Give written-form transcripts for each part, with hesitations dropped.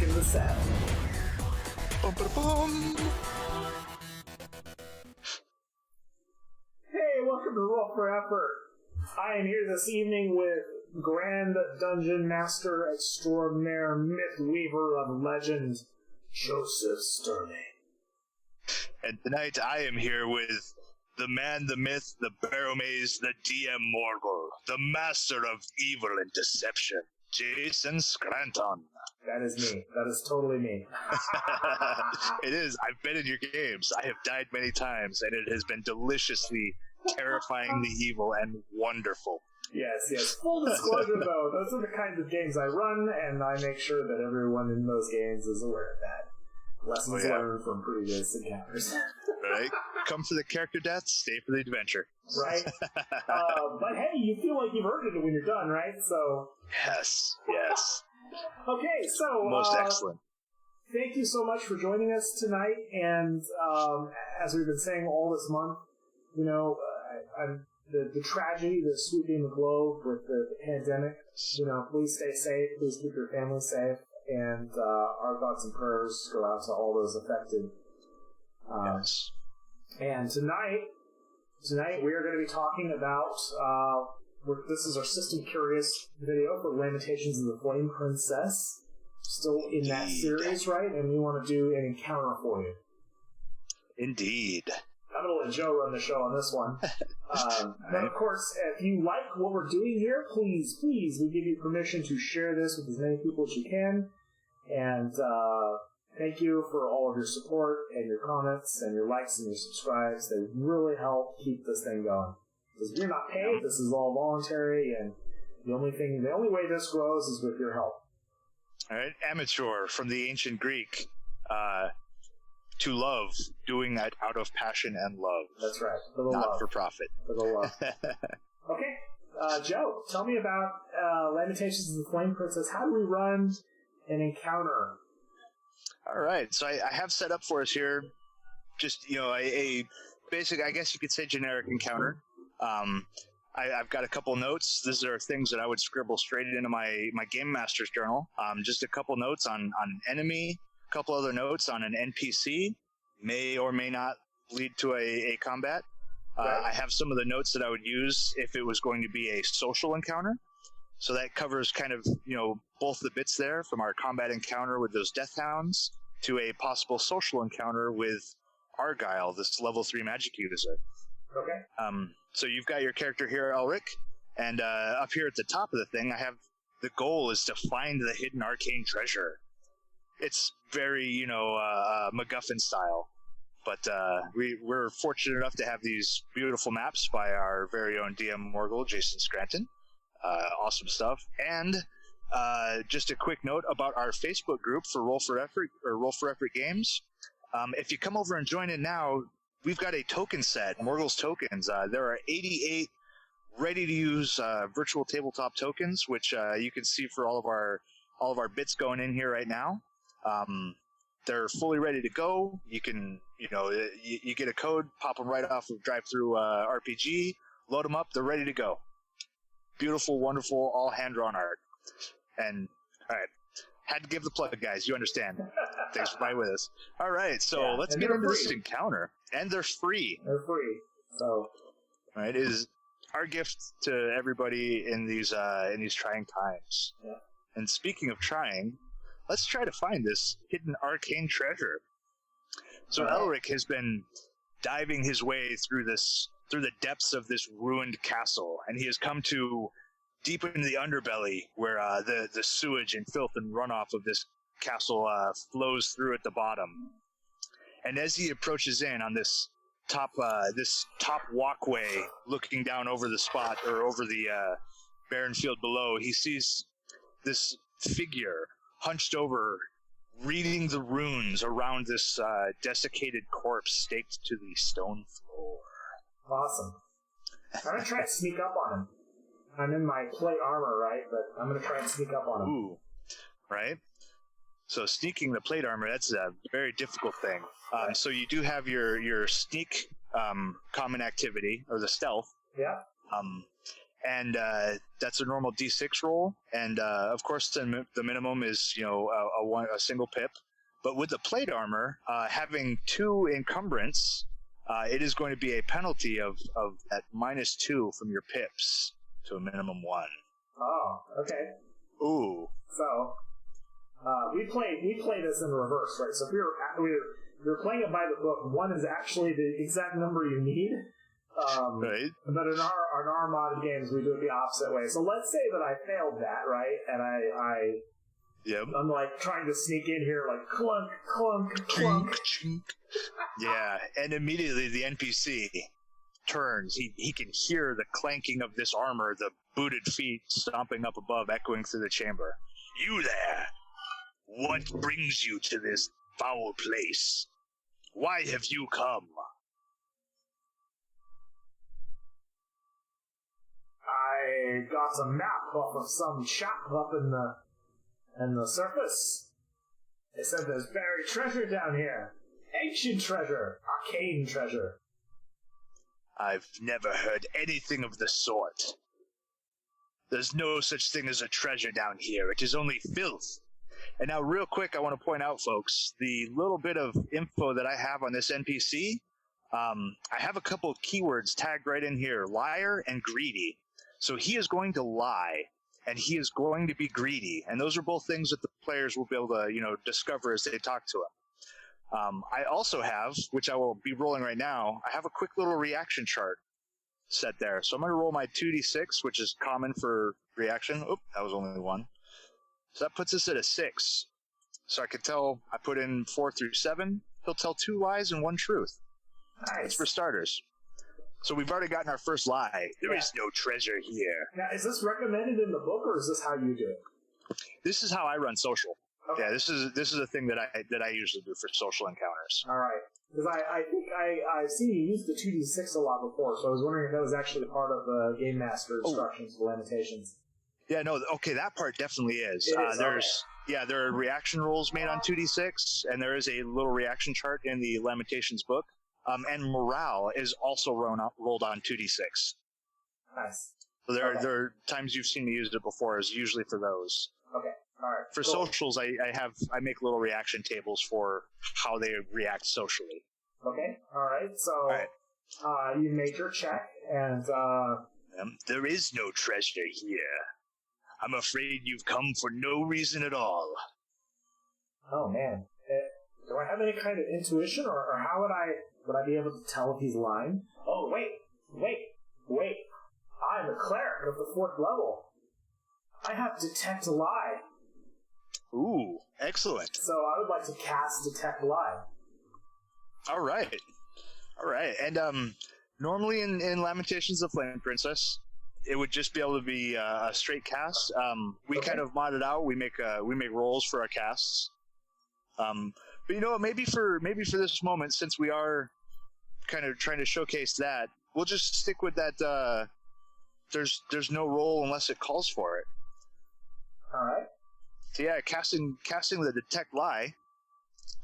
in the saddle. Bum-ba-da-bum. Hey, welcome to Roll for Effort. I am here this evening with Grand Dungeon Master Extraordinaire Myth Weaver of Legend, Joseph Sterling. And tonight I am here with the man, the myth, the barrowmaze, the DM Morgul, the master of evil and deception, Jason Scranton. That is me. That is totally me. It is. I've been in your games. I have died many times, and it has been deliciously, terrifyingly evil and wonderful. Yes. Full disclosure, though, those are the kinds of games I run, and I make sure that everyone in those games is aware of that. Lessons learned from previous encounters. Right? Come for the character death, stay for the adventure. Right? But hey, you feel like you've earned it when you're done, right? So. Yes. Okay, so. Most excellent. Thank you so much for joining us tonight, and as we've been saying all this month, you know, the tragedy that's sweeping the globe with the pandemic, you know, please stay safe, please keep your family safe, and our thoughts and prayers go out to all those affected. Yes. And tonight we are going to be talking about, this is our System Curious video for Lamentations of the Flame Princess, still in that series, right? And we want to do an encounter for you. Indeed. I'm going to let Joe run the show on this one. But of course, if you like what we're doing here, please, we give you permission to share this with as many people as you can. And thank you for all of your support and your comments and your likes and your subscribes. They really help keep this thing going. Because you're not paid, this is all voluntary, and the only way this grows is with your help. All right, amateur from the ancient Greek. To love, doing that out of passion and love. That's right. For the not love. for profit. For the love. Okay. Joe, tell me about Lamentations of the Flame Princess. How do we run an encounter? All right. So I have set up for us here just, you know, a basic, I guess you could say, generic encounter. I've got a couple notes. These are things that I would scribble straight into my Game Master's journal. Just a couple notes on an enemy. A couple other notes on an NPC, may or may not lead to a combat. Right. I have some of the notes that I would use if it was going to be a social encounter. So that covers kind of, you know, both the bits there, from our combat encounter with those Death Hounds to a possible social encounter with Argyle, this level 3 magic user. Okay. So you've got your character here, Elric, and up here at the top of the thing, I have the goal is to find the hidden arcane treasure. It's very, you know, MacGuffin style, but we're fortunate enough to have these beautiful maps by our very own DM Morgul, Jason Scranton. Awesome stuff. And just a quick note about our Facebook group for Roll for Effort games. If you come over and join in now, we've got a token set, Morgul's tokens. There are 88 ready-to-use virtual tabletop tokens, which you can see for all of our bits going in here right now. They're fully ready to go. You can, you know, you get a code, pop them right off of Drive-Thru RPG, load them up, they're ready to go. Beautiful, wonderful, all hand-drawn art. And, all right, had to give the plug, guys. You understand. Thanks for being with us. All right, so let's get into this encounter. And they're free. They're free. So, all right, is our gift to everybody in these trying times. Yeah. And speaking of trying, let's try to find this hidden arcane treasure. So Elric has been diving his way through the depths of this ruined castle, and he has come to deep into the underbelly where the sewage and filth and runoff of this castle flows through at the bottom. And as he approaches in on this top walkway, looking down over the spot or over the barren field below, he sees this figure hunched over, reading the runes around this desiccated corpse staked to the stone floor. Awesome. I'm going to try and sneak up on him. I'm in my plate armor, right? But I'm going to try and sneak up on him. Ooh. Right? So sneaking the plate armor, that's a very difficult thing. So you do have your sneak common activity, or the stealth. Yeah. and that's a normal D6 roll, and of course the minimum is a single pip. But with the plate armor, having 2 encumbrance, it is going to be a penalty of at -2 from your pips to a minimum 1. Oh, okay. Ooh. So we play this in reverse, right? So if you're playing it by the book, 1 is actually the exact number you need. Right. But in our modded games, we do it the opposite way. So let's say that I failed that, right? And Yep. I'm like trying to sneak in here, like clunk, clunk, clunk. Yeah, and immediately the NPC turns. He can hear the clanking of this armor, the booted feet stomping up above, echoing through the chamber. You there! What brings you to this foul place? Why have you come? I got a map off of some chap up in the surface. They said there's buried treasure down here. Ancient treasure. Arcane treasure. I've never heard anything of the sort. There's no such thing as a treasure down here. It is only filth. And now, real quick, I want to point out, folks, the little bit of info that I have on this NPC. I have a couple of keywords tagged right in here, liar and greedy. So he is going to lie, and he is going to be greedy. And those are both things that the players will be able to, discover as they talk to him. I also have, which I will be rolling right now, I have a quick little reaction chart set there. So I'm going to roll my 2d6, which is common for reaction. Oop, that was only 1. So that puts us at a 6. So I could tell I put in 4 through 7. He'll tell 2 lies and 1 truth. Nice. That's for starters. So we've already gotten our first lie. There is no treasure here. Now, is this recommended in the book, or is this how you do it? This is how I run social. Okay. Yeah, this is a thing that I usually do for social encounters. All right. Because I think I've seen you use the 2d6 a lot before, so I was wondering if that was actually part of the Game Master instructions for limitations. Yeah, no, okay, that part definitely is. There are reaction rolls made on 2d6, and there is a little reaction chart in the Lamentations book. And morale is also rolled on 2d6. Nice. So there are times you've seen me use it before, is usually for those. Okay. All right. For socials, I make little reaction tables for how they react socially. Okay. All right. So you made your check, and there is no treasure here. I'm afraid you've come for no reason at all. Oh man, do I have any kind of intuition, or how would I be able to tell if he's lying? Oh wait! I'm a cleric of the 4th level. I have detect lie. Ooh, excellent. So I would like to cast detect lie. All right. And normally in Lamentations of Flame Princess, it would just be able to be a straight cast. We kind of mod it out. We make rolls for our casts. But you know what? Maybe for this moment, since we are kind of trying to showcase that, we'll just stick with that. There's no roll unless it calls for it. All right. So yeah, casting the detect lie,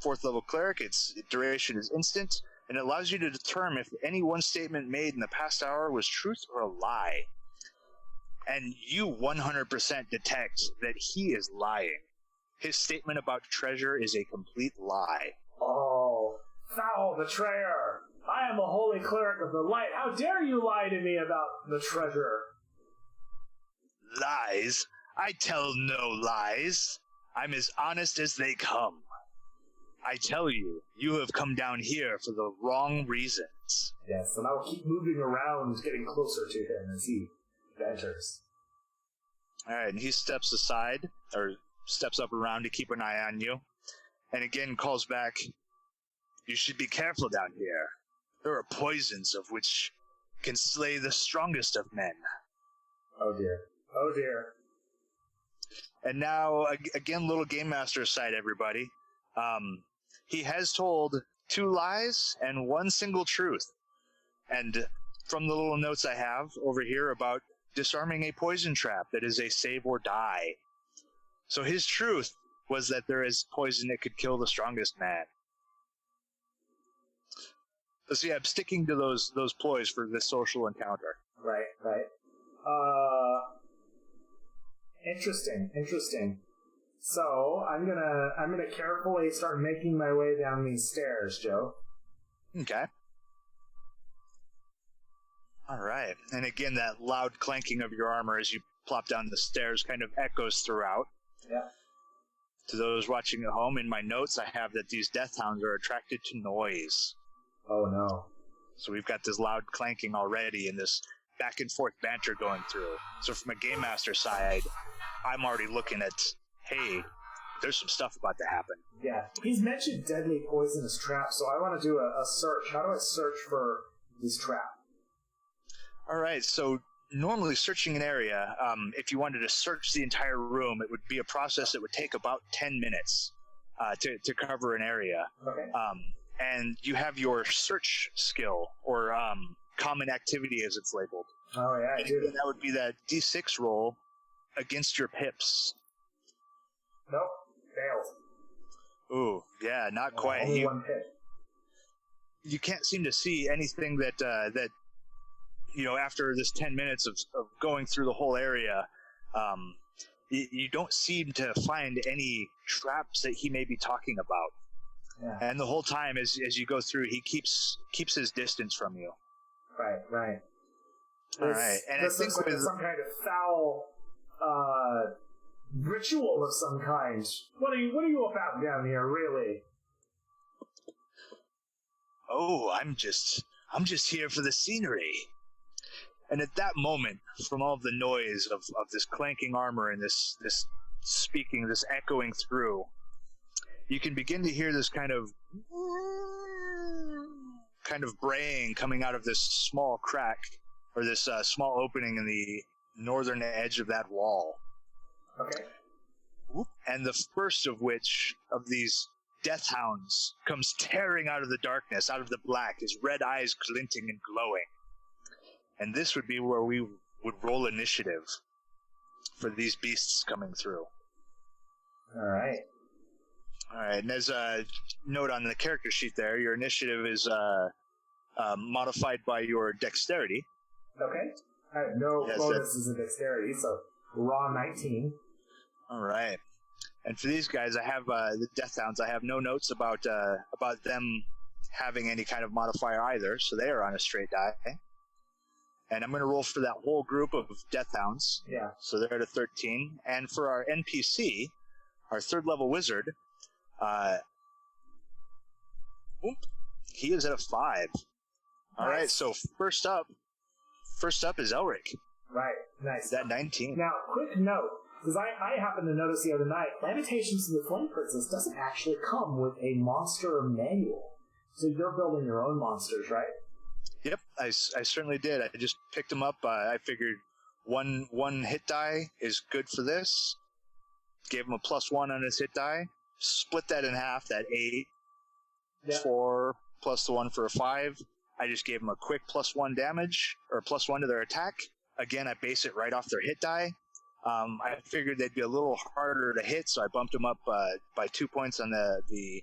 4th level cleric. Its duration is instant, and it allows you to determine if any one statement made in the past hour was truth or a lie. And you 100% detect that he is lying. His statement about treasure is a complete lie. Oh, foul betrayer! I am a holy cleric of the light. How dare you lie to me about the treasure? Lies? I tell no lies. I'm as honest as they come. I tell you, you have come down here for the wrong reasons. Yes, and I will keep moving around, getting closer to him as he enters. Alright, and he steps aside, or steps up around to keep an eye on you, and again calls back, "You should be careful down here. There are poisons of which can slay the strongest of men." Oh dear. Oh dear. And now, again, little Game Master aside, everybody. He has told 2 lies and 1 single truth. And from the little notes I have over here about disarming a poison trap that is a save or die. So his truth was that there is poison that could kill the strongest man. So yeah, I'm sticking to those ploys for this social encounter. Right. Interesting. So I'm gonna carefully start making my way down these stairs, Joe. Okay. All right. And again, that loud clanking of your armor as you plop down the stairs kind of echoes throughout. Yeah. To those watching at home, in my notes, I have that these death hounds are attracted to noise. Oh, no. So we've got this loud clanking already and this back and forth banter going through. So from a Game Master side, I'm already looking at, hey, there's some stuff about to happen. Yeah. He's mentioned deadly poisonous traps, so I want to do a search. How do I search for this trap? All right, so normally searching an area, if you wanted to search the entire room, it would be a process that would take about 10 minutes to cover an area. Okay. And you have your search skill, or common activity as it's labeled. Oh, yeah, I do. And that would be that D6 roll against your pips. Nope, failed. Ooh, yeah, not quite. Only one pip. You can't seem to see anything that after this 10 minutes of going through the whole area, you don't seem to find any traps that he may be talking about. Yeah. And the whole time, as you go through, he keeps his distance from you. Right. All right, and this looks like some kind of foul ritual of some kind. What are you about down here, really? Oh, I'm just here for the scenery. And at that moment, from all the noise of this clanking armor and this speaking, this echoing through, you can begin to hear this kind of braying coming out of this small crack, or this small opening in the northern edge of that wall. Okay. And the first of these death hounds comes tearing out of the darkness, out of the black, his red eyes glinting and glowing. And this would be where we would roll initiative for these beasts coming through. All right. And as a note on the character sheet there, your initiative is modified by your dexterity. Okay. I have no bonuses in dexterity, so raw 19. All right. And for these guys, I have the Death Hounds. I have no notes about them having any kind of modifier either, so they are on a straight die. And I'm going to roll for that whole group of Death Hounds. Yeah. So they're at a 13. And for our NPC, our third level wizard, he is at a 5. All right. So first up is Elric. Right. Nice. He's at 19. Now, quick note, because I happened to notice the other night, Lamentations of the Flame Princess doesn't actually come with a monster manual. So you're building your own monsters, right? Yep, I certainly did. I just picked them up. I figured one hit die is good for this. Gave him a +1 on his hit die. Split that in half, that 8. Yep. 4 plus the 1 for a 5. I just gave them a quick +1 damage, or +1 to their attack. Again, I base it right off their hit die. I figured they'd be a little harder to hit, so I bumped them up by 2 points on the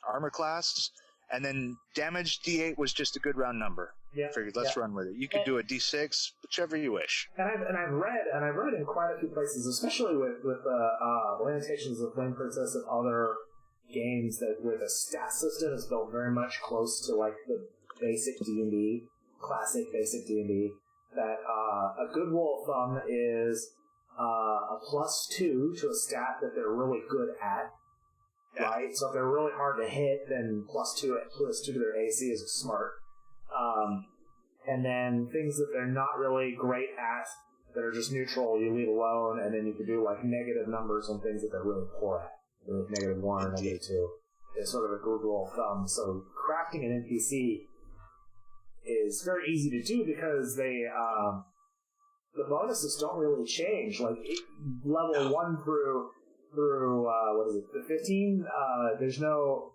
armor class. And then damage D8 was just a good round number. Yeah. Figured let's run with it. You could do a D6, whichever you wish. And I've read in quite a few places, especially with Lamentations of the Flame Princess and other games, that where the stat system is built very much close to like the basic D&D, classic basic D&D. That a good rule of thumb is a +2 to a stat that they're really good at. Yeah. Right? So if they're really hard to hit, then +2 to their AC is smart. And then things that they're not really great at, that are just neutral, you leave alone, and then you can do like negative numbers on things that they're really poor at. Like -1 or -2. It's sort of a good rule of thumb. So crafting an NPC is very easy to do because the bonuses don't really change. Like level 1 through what is it, the 15? There's no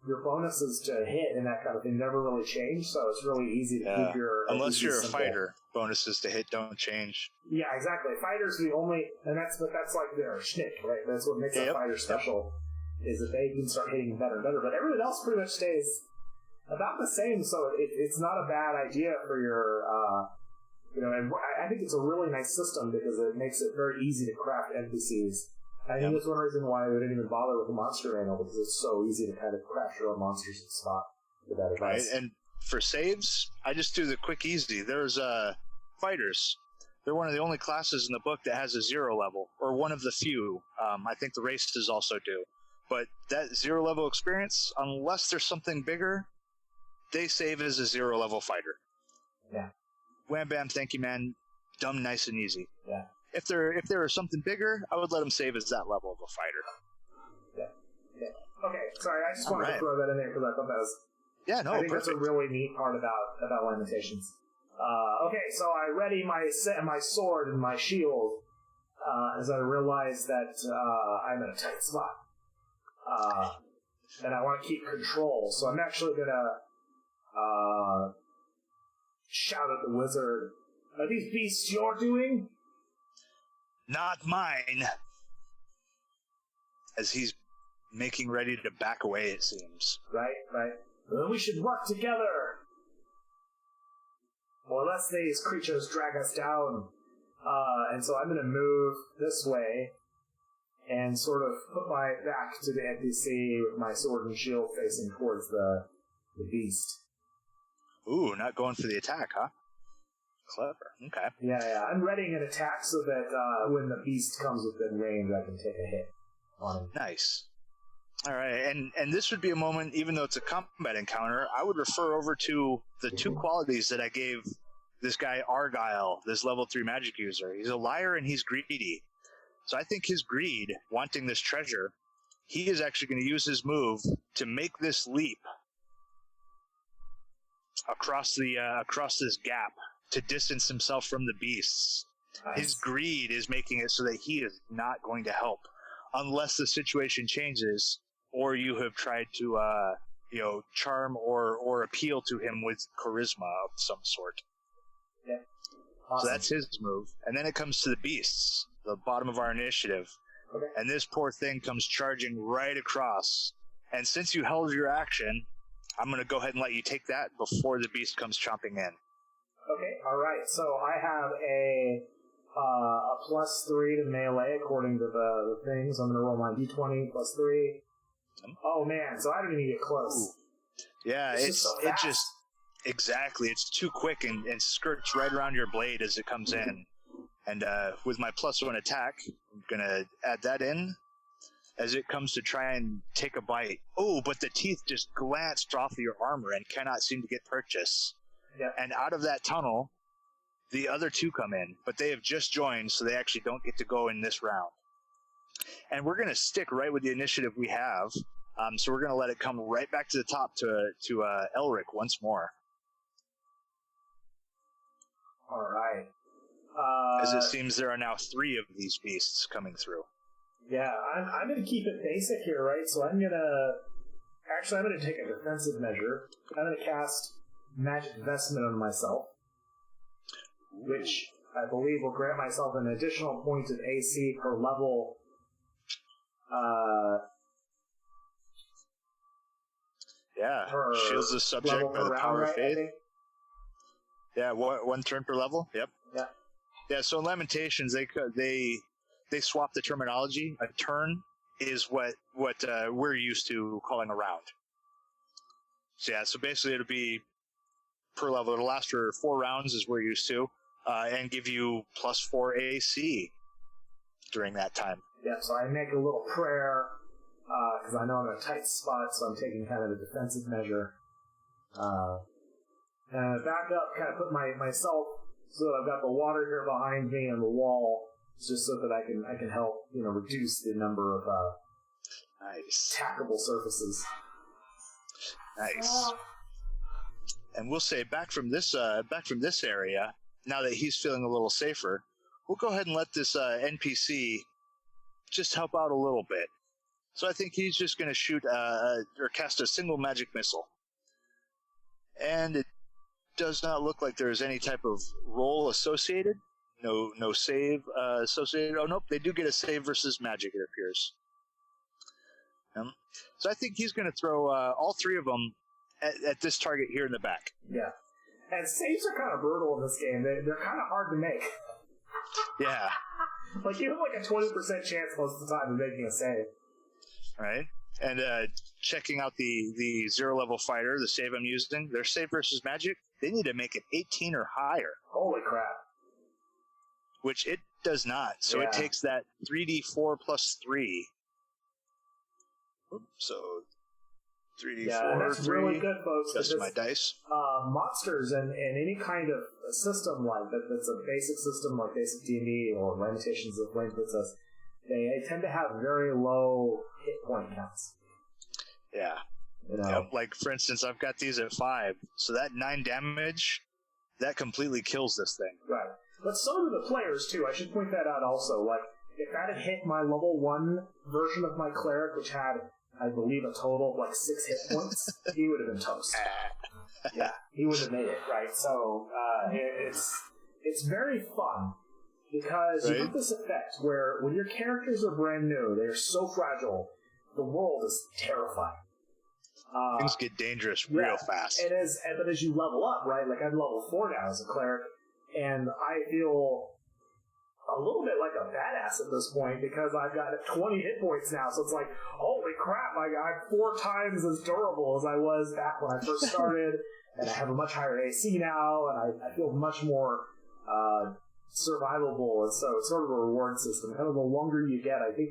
your bonuses to hit and that kind of thing never really change. So it's really easy to keep your unless you're simple. A fighter, bonuses to hit don't change. Yeah, exactly. Fighters are the only, and that's like their schnick, right? That's what makes a fighter special, is that they can start hitting better and better. But everyone else pretty much stays about the same. So it's not a bad idea for your And I think it's a really nice system because it makes it very easy to craft NPCs. I think that's one reason why we didn't even bother with the monster manual, because it's so easy to kind of craft your own monsters and spot with that advice. Right, and for saves, I just do the quick easy. There's fighters. They're one of the only classes in the book that has a 0 level, or one of the few. I think the races also do. But that 0 level experience, unless there's something bigger, they save as a 0 level fighter. Yeah. Wham bam, thank you, man. Dumb, nice, and easy. Yeah. If there was something bigger, I would let them save as that level of a fighter. Yeah. Okay, sorry, I just wanted to throw that in there because I thought that was... Yeah, no, I think perfect. that's a really neat part about Lamentations. Okay, so I ready my sword and my shield as I realize that I'm in a tight spot. And I want to keep control, so I'm actually going to shout at the wizard, "Are these beasts you're doing?" Not mine. As he's making ready to back away, it seems. Right. Then we should work together. Or unless these creatures drag us down. And so I'm going to move this way and sort of put my back to the NPC with my sword and shield facing towards the beast. Ooh, not going for the attack, huh? Clever. Okay. Yeah. I'm readying an attack so that when the beast comes within range, I can take a hit on him. Nice. All right, and this would be a moment, even though it's a combat encounter, I would refer over to the 2 qualities that I gave this guy Argyle, this level 3 magic user. He's a liar and he's greedy. So I think his greed, wanting this treasure, he is actually going to use his move to make this leap across this gap to distance himself from the beasts. Nice. His greed is making it so that he is not going to help unless the situation changes or you have tried to charm or appeal to him with charisma of some sort. Yeah. Awesome. So that's his move. And then it comes to the beasts, the bottom of our initiative. Okay. And this poor thing comes charging right across. And since you held your action, I'm going to go ahead and let you take that before the beast comes chomping in. Okay, alright. So I have a +3 to melee according to the things. I'm going to roll my d20 +3. Oh man, so I don't even get close. Ooh. Yeah, it's exactly. It's too quick and skirts right around your blade as it comes in. And with my +1 attack, I'm going to add that in as it comes to try and take a bite. Oh, but the teeth just glanced off of your armor and cannot seem to get purchase. Yeah. And out of that tunnel, the other 2 come in, but they have just joined, so they actually don't get to go in this round. And we're going to stick right with the initiative we have, so we're going to let it come right back to the top to Elric once more. All right. As it seems there are now 3 of these beasts coming through. Yeah, I'm going to keep it basic here, right? So I'm going to take a defensive measure. I'm going to cast Magic Investment on myself, which I believe will grant myself an additional point of AC per level. Shields the subject by the power of faith. Yeah, 1 turn per level. Yep. Yeah. So in Lamentations, they swap the terminology. A turn is what we're used to calling a round. So yeah. So basically, it'll be per level. It'll last for 4 rounds, as we're used to, and give you +4 AC during that time. Yeah. So I make a little prayer because I know I'm in a tight spot, so I'm taking kind of a defensive measure. And back up, kind of put myself so that I've got the water here behind me and the wall, just so that I can help reduce the number of nice attackable surfaces. Nice. And we'll say back from this area, now that he's feeling a little safer, we'll go ahead and let this NPC just help out a little bit. So I think he's just going to shoot or cast a single magic missile. And it does not look like there's any type of roll associated. No save associated. Oh, nope, they do get a save versus magic, it appears. So I think he's going to throw all 3 of them at this target here in the back. Yeah. And saves are kind of brutal in this game. They're kind of hard to make. Yeah. Like, you have like a 20% chance most of the time of making a save. Right. And checking out the zero-level fighter, the save I'm using, their save versus magic, they need to make it 18 or higher. Holy crap. Which it does not. So it takes that 3d4 plus 3. Oops, so 3d4, that's 3. really good, folks. Just my dice. Monsters and any kind of system like that, that's a basic system like basic D&D or Lamentations of Flame Princess, they tend to have very low hit point counts. Yeah. You know? Yep, like, for instance, I've got these at 5, so that 9 damage, that completely kills this thing. Right. But so do the players, too. I should point that out also. Like, if that had hit my level 1 version of my cleric, which had, I believe, a total of like 6 hit points, he would have been toast. Yeah, he would have made it, right? So, it's very fun. Because you have this effect where when your characters are brand new, they're so fragile, the world is terrifying. Things get dangerous real fast. But as you level up, right? Like I'm level 4 now as a cleric, and I feel a little bit like a badass at this point because I've got 20 hit points now. So it's like, holy crap! I'm 4 times as durable as I was back when I first started, and I have a much higher AC now, and I feel much more survivable. And so it's sort of a reward system. Kind of the longer you get, I think,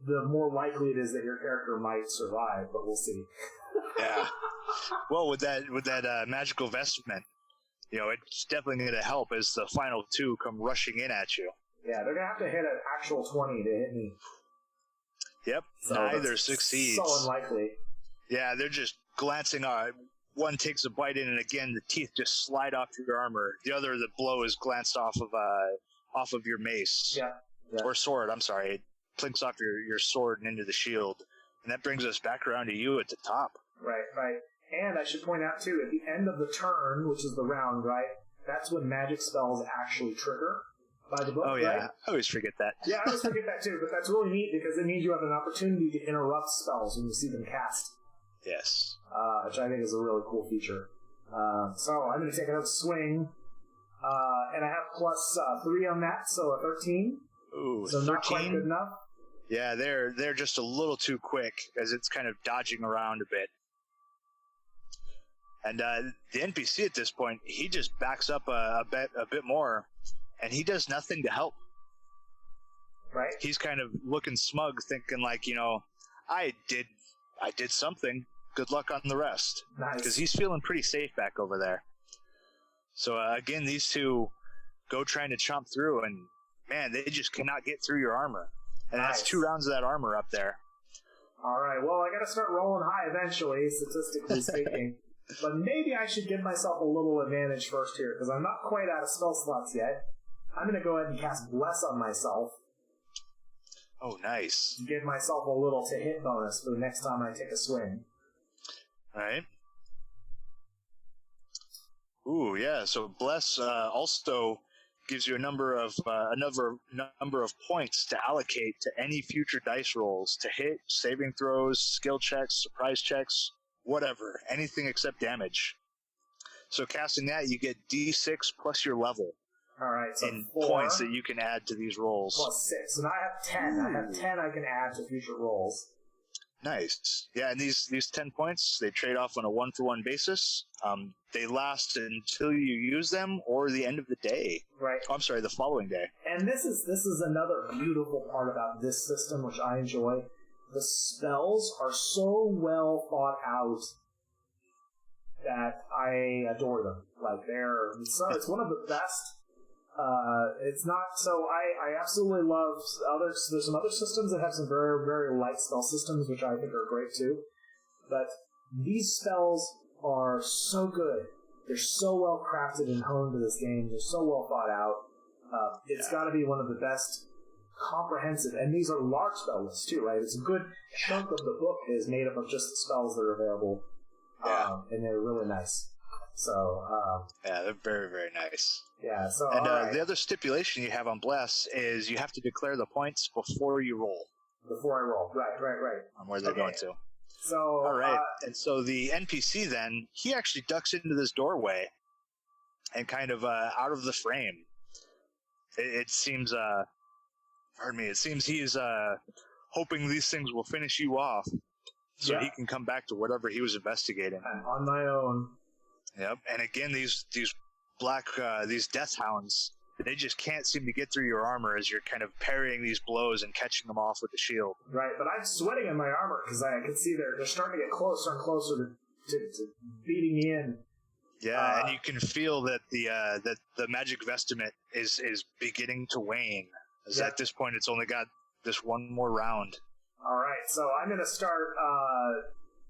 the more likely it is that your character might survive, but we'll see. Yeah. Well, with that magical vestment, you know, it's definitely going to help as the final 2 come rushing in at you. Yeah, they're going to have to hit an actual 20 to hit me. Yep, so neither succeeds. So unlikely. Yeah, they're just glancing on. One takes a bite in, and again, the teeth just slide off your armor. The other, the blow is glanced off of your mace. Yeah. Or sword, I'm sorry. It plinks off your sword and into the shield. And that brings us back around to you at the top. Right. And I should point out, too, at the end of the turn, which is the round, right, that's when magic spells actually trigger by the book, Oh, yeah. right? I always forget that. Yeah, I always forget that, too, but that's really neat because it means you have an opportunity to interrupt spells when you see them cast. Yes. Which I think is a really cool feature. So I'm going to take another swing, and I have plus 3 on that, so a 13. Ooh, so 13? Not quite good enough. Yeah, they're just a little too quick as it's kind of dodging around a bit. And the NPC at this point, he just backs up a bit more, and he does nothing to help. Right. He's kind of looking smug, thinking like, you know, I did something. Good luck on the rest. Nice. Because he's feeling pretty safe back over there. So again, these two go trying to chomp through, and man, they just cannot get through your armor. And nice. That's 2 rounds of that armor up there. All right. Well, I got to start rolling high eventually, statistically speaking. But maybe I should give myself a little advantage first here, because I'm not quite out of spell slots yet. I'm going to go ahead and cast Bless on myself. Oh, nice. To give myself a little to-hit bonus for the next time I take a swing. All right. Ooh, yeah. So Bless also gives you a number of points to allocate to any future dice rolls to hit, saving throws, skill checks, surprise checks, whatever, anything except damage. So casting that, you get D6 plus your level. All right, so in 4 points that you can add to these rolls. Plus 6, and I have 10. I have 10 I can add to future rolls. Nice. Yeah, and these 10 points, they trade off on a 1-for-1 basis. They last until you use them or the end of the day. Right. Oh, I'm sorry, the following day. And this is another beautiful part about this system, which I enjoy. The spells are so well thought out that I adore them. Like it's one of the best. It's not so. I absolutely love others. There's some other systems that have some very, very light spell systems, which I think are great too. But these spells are so good. They're so well crafted and honed to this game. They're so well thought out. It's got to be one of the best comprehensive, and these are large spell lists too, right? It's a good chunk of the book is made up of just the spells that are available, and they're really nice. So yeah, they're very, very nice. Yeah. So and the other stipulation you have on Bless is you have to declare the points before you roll. Before I roll, right. On where they're going to. So All right. And so the NPC then, he actually ducks into this doorway and kind of out of the frame. It seems, pardon me, it seems he is hoping these things will finish you off so he can come back to whatever he was investigating. I'm on my own. Yep. And again, these death hounds, they just can't seem to get through your armor as you're kind of parrying these blows and catching them off with the shield. Right, but I'm sweating in my armor because I can see they're starting to get closer and closer to beating me in. Yeah, and you can feel that the magic vestment is beginning to wane. As at this point, it's only got this one more round. All right, so I'm going to start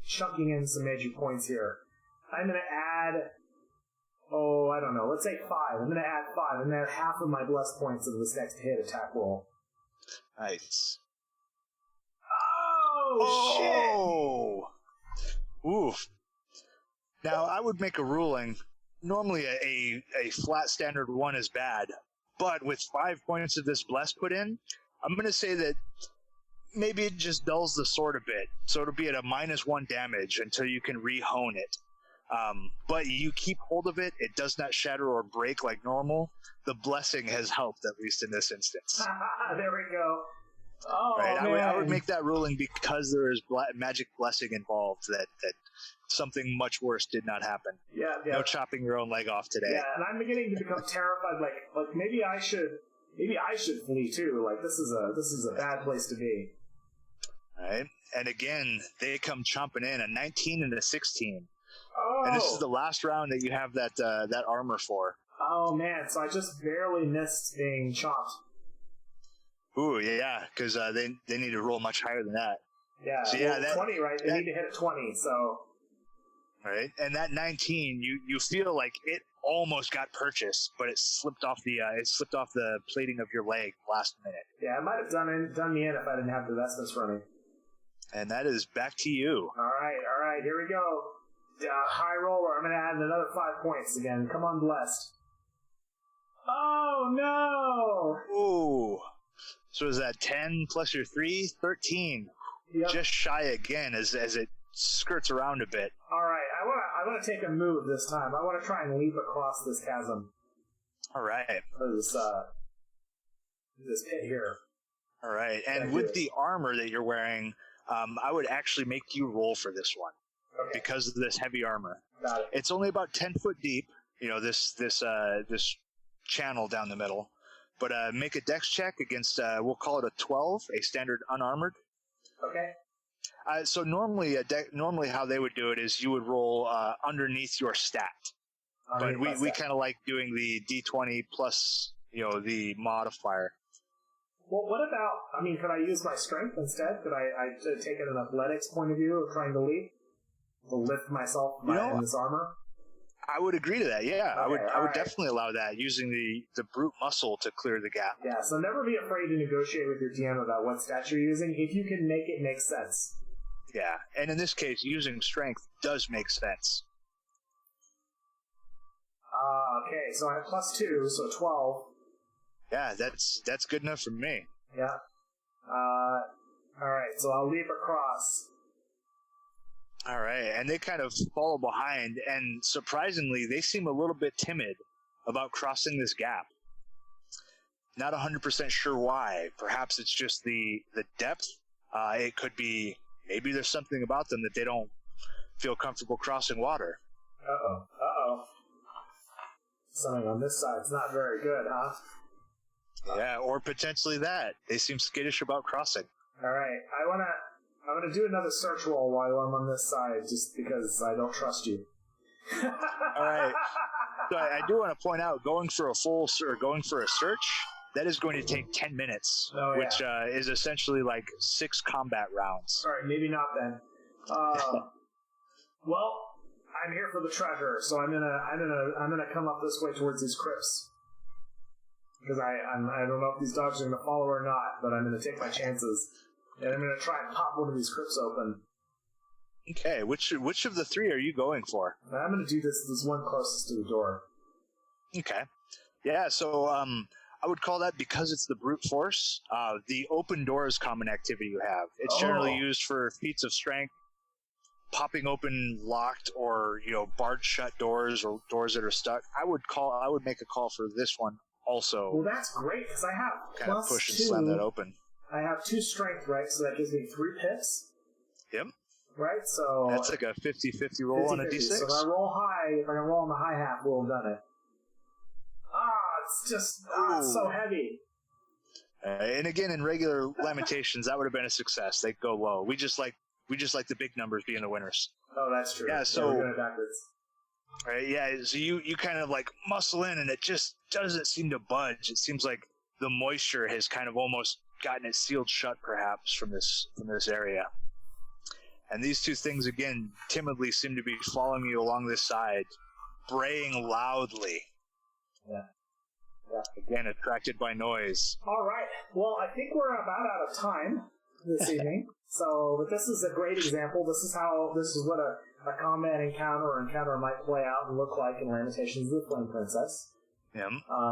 chunking in some magic points here. I'm going to add, I don't know, let's say 5. I'm going to add 5, and then half of my blessed points of this next hit attack roll. Nice. Oh, shit! Oof. Now, I would make a ruling. Normally, a flat standard 1 is bad, but with 5 points of this bless put in, I'm going to say that maybe it just dulls the sword a bit, so it'll be at a -1 damage until you can re-hone it. But you keep hold of it, it does not shatter or break like normal. The blessing has helped, at least in this instance. There we go. Oh, right? man. I would make that ruling because there is magic blessing involved, that something much worse did not happen. Yeah. No chopping your own leg off today. Yeah, and I'm beginning to become terrified. Like maybe I should flee too. Like this is a bad place to be. All right, and again they come chomping in, a 19 and a 16. Oh. And this is the last round that you have that armor for. Oh man, so I just barely missed being chopped. Ooh, yeah, because they need to roll much higher than that. Yeah, so, 20, right? They need to hit a 20, so... Right, and that 19, you feel like it almost got purchased, but it slipped off the plating of your leg last minute. Yeah, it might have done me in if I didn't have the vestments for me. And that is back to you. All right, here we go. High roller, I'm going to add another 5 points again. Come on, blessed. Oh, no! Ooh. So is that 10 plus your 3? 13. Yep. Just shy again as it skirts around a bit. All right, I want to take a move this time. I want to try and leap across this chasm. All right. This pit here. All right, and with the armor that you're wearing, I would actually make you roll for this one. Okay. Because of this heavy armor. Got it. It's only about 10 foot deep, this channel down the middle. But make a dex check against, we'll call it a 12, a standard unarmored. Okay. So normally how they would do it is you would roll underneath your stat. But we kind of like doing the D20 plus, the modifier. Well, what about, could I use my strength instead? Could I take it an athletics point of view of trying to leap? To lift myself in this armor? I would agree to that, yeah. Okay, I would definitely allow that, using the brute muscle to clear the gap. Yeah, so never be afraid to negotiate with your DM about what stat you're using if you can make it make sense. Yeah, and in this case, using strength does make sense. Okay, so I have +2, so 12. Yeah, that's good enough for me. Yeah. Alright, so I'll leap across. All right, and they kind of follow behind, and surprisingly, they seem a little bit timid about crossing this gap. Not 100% sure why. Perhaps it's just the depth. It could be, maybe there's something about them that they don't feel comfortable crossing water. Uh-oh. Something on this side's not very good, huh? Yeah, or potentially that. They seem skittish about crossing. All right, I'm gonna do another search roll while I'm on this side, just because I don't trust you. All right. So I do want to point out, going for a search, that is going to take 10 minutes, which is essentially like 6 combat rounds. All right, maybe not then. Well, I'm here for the treasure, so I'm gonna come up this way towards these crypts. Because I don't know if these dogs are gonna follow or not, but I'm gonna take my chances. And I'm going to try and pop one of these crypts open. Okay, which of the 3 are you going for? I'm going to do this one closest to the door. Okay. Yeah, so I would call that, because it's the brute force, the open doors common activity you have. It's generally used for feats of strength, popping open locked or barred shut doors or doors that are stuck, I would make a call for this one also. Well, that's great because I have kind of push and slam that open. I have 2 strength, right? So that gives me 3 pips. Yep. Right, so that's like a 50-50 roll 50-50. On a D6. So if I roll high, if I can roll on the high half, we'll have done it. It's just it's so heavy. And again, in regular Lamentations, that would have been a success. They'd go low. We just like the big numbers being the winners. Oh, that's true. Yeah, so we're going backwards. Right, yeah. So you kind of like muscle in, and it just doesn't seem to budge. It seems like the moisture has kind of almost gotten it sealed shut, perhaps from this area. And these 2 things again timidly seem to be following you along this side, braying loudly. Yeah. Again, attracted by noise. All right. Well, I think we're about out of time this evening. But this is a great example. This is what a combat encounter might play out and look like in Lamentations of the Flame Princess. Yeah.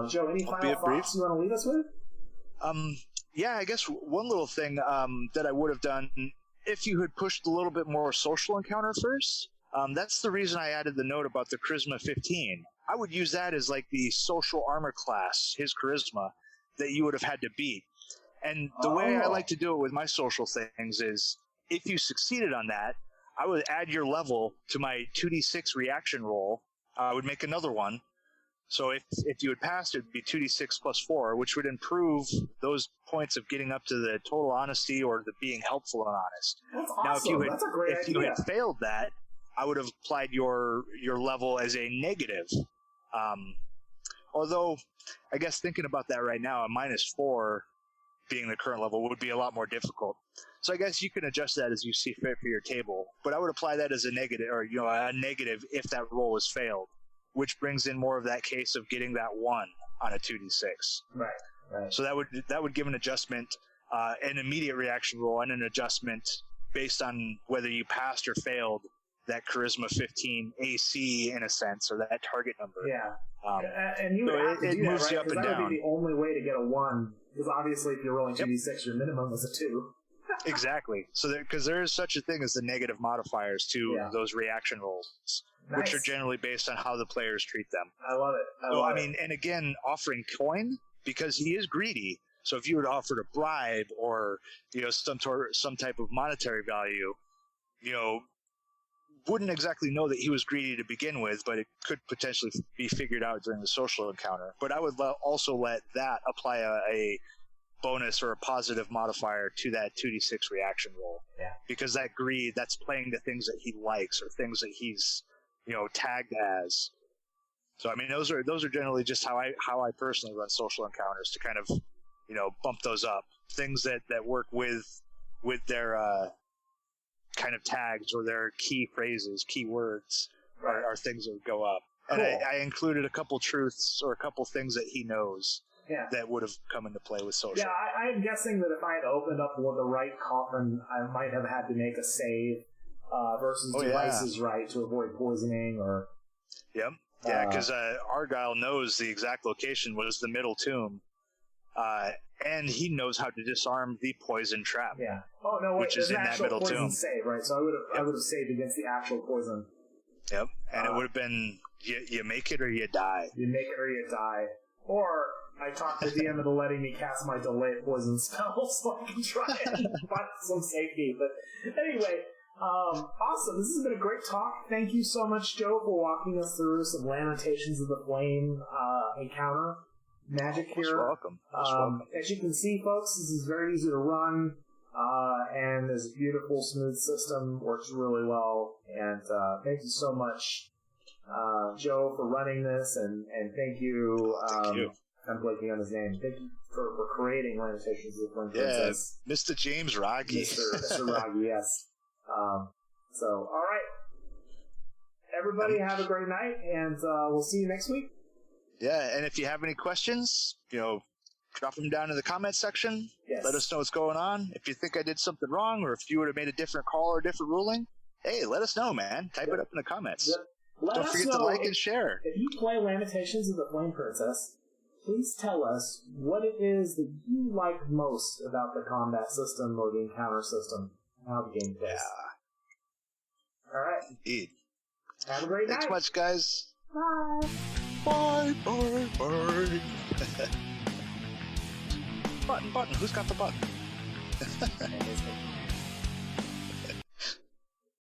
Joe, any final thoughts you want to leave us with? Yeah, I guess one little thing that I would have done if you had pushed a little bit more social encounter first. That's the reason I added the note about the Charisma 15. I would use that as like the social armor class, his Charisma, that you would have had to beat. And the way I like to do it with my social things is, if you succeeded on that, I would add your level to my 2d6 reaction roll. I would make another one. So if you had passed, it would be 2d6 plus 4, which would improve those points of getting up to the total honesty or the being helpful and honest. That's awesome. Now, if you had failed that, I would have applied your level as a negative. Although, I guess thinking about that right now, a -4 being the current level would be a lot more difficult. So I guess you can adjust that as you see fit for your table. But I would apply that as a negative, or a negative if that roll was failed, which brings in more of that case of getting that 1 on a 2d6. Right. So that would give an adjustment, an immediate reaction roll, and an adjustment based on whether you passed or failed that Charisma 15 AC in a sense, or that target number. Yeah. And you would have to do that, right? Because that would be the only way to get a 1. Because obviously, if you're rolling 2d6, your minimum is a 2. Exactly. So because there is such a thing as the negative modifiers to those reaction rolls, which are generally based on how the players treat them. I love it. I mean, and again, offering coin, because he is greedy. So if you were offered a bribe or some type of monetary value, wouldn't exactly know that he was greedy to begin with, but it could potentially be figured out during the social encounter. But I would also let that apply a bonus or a positive modifier to that 2d6 reaction roll. Yeah. Because that greed, that's playing to things that he likes or things that he's, tagged as. So I mean, those are generally just how I personally run social encounters, to kind of, bump those up. Things that work with their kind of tags or their key phrases, key words, are things that would go up. Cool. And I included a couple truths or a couple things that he knows that would have come into play with social. Yeah, I'm guessing that if I had opened up the right coffin, I might have had to make a save versus devices right to avoid poisoning or... Yep. Yeah, because Argyle knows the exact location was the middle tomb. And he knows how to disarm the poison trap. Yeah. Oh no, wait, which is in that middle tomb. Save, right? So I would have saved against the actual poison. Yep. And it would have been you make it or you die. You make it or you die. Or I talked the DM into letting me cast my delay poison spell so I can try and find some safety. But anyway, awesome. This has been a great talk. Thank you so much, Joe, for walking us through some Lamentations of the Flame encounter. Magic here. Welcome. As you can see, folks, this is very easy to run, and this beautiful, smooth system works really well. And thank you so much, Joe, for running this, and thank you. Thank you. I'm blanking on his name. Thank you for creating Lamentations of the Flame Princess. Mr. James Raggi. Mr. Raggi, yes. So, all right. Everybody have a great night, and we'll see you next week. Yeah, and if you have any questions, drop them down in the comment section. Yes. Let us know what's going on. If you think I did something wrong, or if you would have made a different call or a different ruling, hey, let us know, man. Type it up in the comments. Yep. Don't forget to like and share. If you play Lamentations of the Flame Princess, please tell us what it is that you like most about the combat system or the encounter system and how the game plays. Yeah. All right. Indeed. Have a great Thanks night. much, guys. Bye. Bye, bye, bye. Button. Who's got the button?